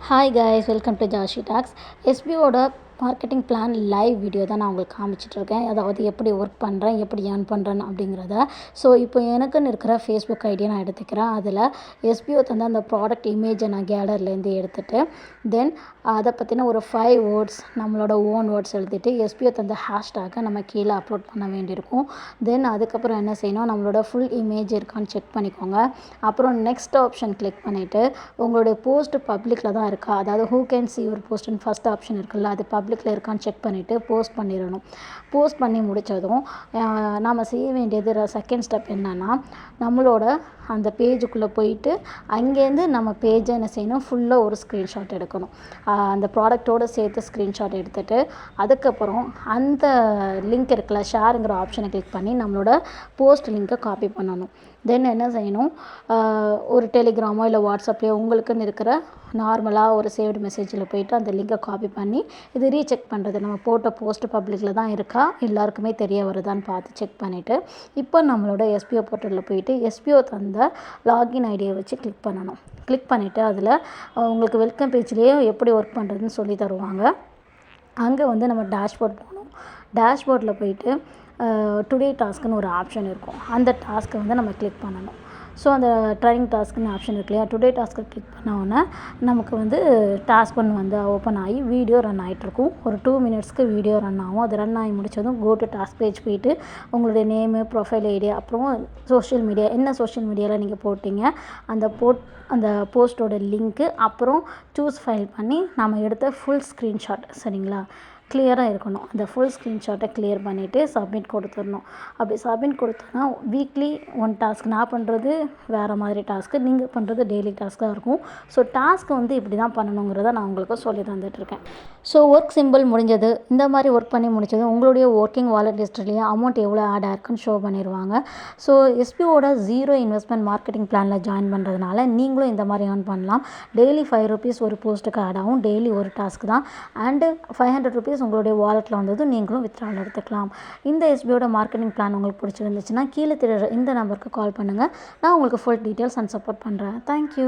Hi guys, welcome to ஜாஷி talks. எஸ்பிஓட marketing plan live video தான் நான் உங்களுக்கு காமிச்சிட்ருக்கேன். அதாவது எப்படி ஒர்க் பண்ணுறேன், எப்படி ஏர்ன் பண்ணுறேன் அப்படிங்கிறத. ஸோ இப்போ எனக்குன்னு இருக்கிற ஃபேஸ்புக் ஐடியை நான் எடுத்துக்கிறேன். அதில் எஸ்பிஓ தந்த அந்த ப்ராடக்ட் இமேஜை நான் கேலரிலேருந்து எடுத்துகிட்டு தென் அதை பற்றின ஒரு 5 வேர்ட்ஸ் நம்மளோட ஓன் வேர்ட்ஸ் எழுதிட்டு எஸ்பிஓ தந்த ஹேஷ்டாகை நம்ம கீழே அப்லோட் பண்ண வேண்டியிருக்கும். தென் அதுக்கப்புறம் என்ன செய்யணும், நம்மளோட ஃபுல் இமேஜ் இருக்கான்னு செக் பண்ணிக்கோங்க. அப்புறம் நெக்ஸ்ட் ஆப்ஷன் கிளிக் பண்ணிவிட்டு உங்களுடைய போஸ்ட் பப்ளிக்கில் தான் இருக்கா, அதாவது ஹூ கேன் சி யுவர் போஸ்ட்னு ஃபஸ்ட் ஆப்ஷன் இருக்குல்ல, அது பப்ளிக்கில் இருக்கான்னு செக் பண்ணிவிட்டு போஸ்ட் பண்ணிடணும். போஸ்ட் பண்ணி முடித்ததும் நாம் செய்ய வேண்டியது செகண்ட் ஸ்டெப் என்னென்னா, நம்மளோட அந்த பேஜுக்குள்ளே போயிட்டு அங்கேருந்து நம்ம பேஜை என்ன செய்யணும், ஃபுல்லாக ஒரு ஸ்க்ரீன்ஷாட் எடுக்கணும். அந்த ப்ராடக்டோடு சேர்த்து ஸ்க்ரீன்ஷாட் எடுத்துகிட்டு அதுக்கப்புறம் அந்த லிங்க் இருக்குல்ல, ஷேருங்கிற ஆப்ஷனை கிளிக் பண்ணி நம்மளோட போஸ்ட் லிங்க்கை காப்பி பண்ணணும். தென் என்ன செய்யணும், ஒரு டெலிகிராமோ இல்லை வாட்ஸ்அப்லேயோ உங்களுக்குன்னு இருக்கிற நார்மலாக ஒரு சேவ்டு மெசேஜில் போயிட்டு அந்த லிங்கை காப்பி பண்ணி இது ரீசெக் பண்ணுறது, நம்ம போட்ட போஸ்ட் பப்ளிக்கில் தான் இருக்கா, எல்லாருக்குமே தெரிய வருதான்னு பார்த்து செக் பண்ணிவிட்டு இப்போ நம்மளோட எஸ்பிஓ போர்ட்டலில் போயிட்டு எஸ்பிஓ தந்த லாகின் ஐடியை வச்சு கிளிக் பண்ணணும். கிளிக் பண்ணிவிட்டு அதில் உங்களுக்கு வெல்கம் பேஜ்லேயே எப்படி ஒர்க் பண்ணுறதுன்னு சொல்லி தருவாங்க. அங்கே வந்து நம்ம டேஷ்போர்ட் போகணும். டேஷ்போர்டில் போயிட்டு டுடே டாஸ்க்குன்னு ஒரு ஆப்ஷன் இருக்கும். அந்த டாஸ்க்கை வந்து நம்ம கிளிக் பண்ணணும். ஸோ அந்த ட்ரைனிங் டாஸ்க்குன்னு ஆப்ஷன் இருக்கு இல்லையா, டுடே டாஸ்க்கை கிளிக் பண்ணோன்னே நமக்கு வந்து டாஸ்க் ஒன்று வந்து ஓப்பன் ஆகி வீடியோ ரன் ஆகிட்ருக்கும். ஒரு 2 மினிட்ஸ்க்கு வீடியோ ரன் ஆகும். அது ரன் ஆகி முடித்ததும் கோ டு டாஸ்க் பேஜ் போயிட்டு உங்களுடைய நேமு, ப்ரொஃபைல் ஐடி, அப்புறம் சோஷியல் மீடியா, என்ன சோஷியல் மீடியாவில் நீங்கள் போட்டிங்க அந்த போஸ்ட்டோட லிங்க்கு, அப்புறம் சூஸ் ஃபைல் பண்ணி நம்ம எடுத்த ஃபுல் ஸ்க்ரீன்ஷாட் சரிங்களா, கிளியராக இருக்கணும். அந்த ஃபுல் ஸ்க்ரீன்ஷாட்டை கிளியர் பண்ணிவிட்டு சப்மிட் கொடுத்துடணும். அப்படி சப்மிட் கொடுத்தோன்னா வீக்லி 1 டாஸ்க், நான் பண்ணுறது வேறு மாதிரி டாஸ்க்கு, நீங்கள் பண்ணுறது டெய்லி டாஸ்க்காக இருக்கும். ஸோ டாஸ்க்கு வந்து இப்படி தான் பண்ணணுங்கிறத நான் உங்களுக்கு சொல்லி தந்துட்டுருக்கேன். ஸோ ஒர்க் சிம்பிள் முடிஞ்சது. இந்த மாதிரி ஒர்க் பண்ணி முடிச்சது உங்களுடைய ஒர்க்கிங் வாலெட் ஹிஸ்ட்ரிலேயே அமௌண்ட் எவ்வளோ ஆட் ஆயிருக்குன்னு ஷோ பண்ணிடுவாங்க. ஸோ எஸ்பிஓட 0 இன்வெஸ்ட்மெண்ட் மார்க்கெட்டிங் பிளானில் ஜாயின் பண்ணுறதுனால நீங்களும் இந்த மாதிரி ஏர்ன் பண்ணலாம். டெய்லி 5 rupees ஒரு போஸ்ட்டுக்கு ஆட் ஆகும். டெய்லி ஒரு டாஸ்க் தான். அண்டு 500 rupees உங்களுடைய வாலெட்டில் வந்தது நீங்களும் வித்ட்ராவல் எடுத்துக்கலாம். இந்த எஸ்பிஓட மார்க்கெட்டிங் பிளான் உங்களுக்கு பிடிச்சிருந்துச்சுன்னா கீழே தெரியுற இந்த நம்பருக்கு கால் பண்ணுங்கள். நான் உங்களுக்கு ஃபுல் டீட்டெயில்ஸ் அண்ட் சப்போர்ட் பண்ணுறேன். தேங்க்யூ.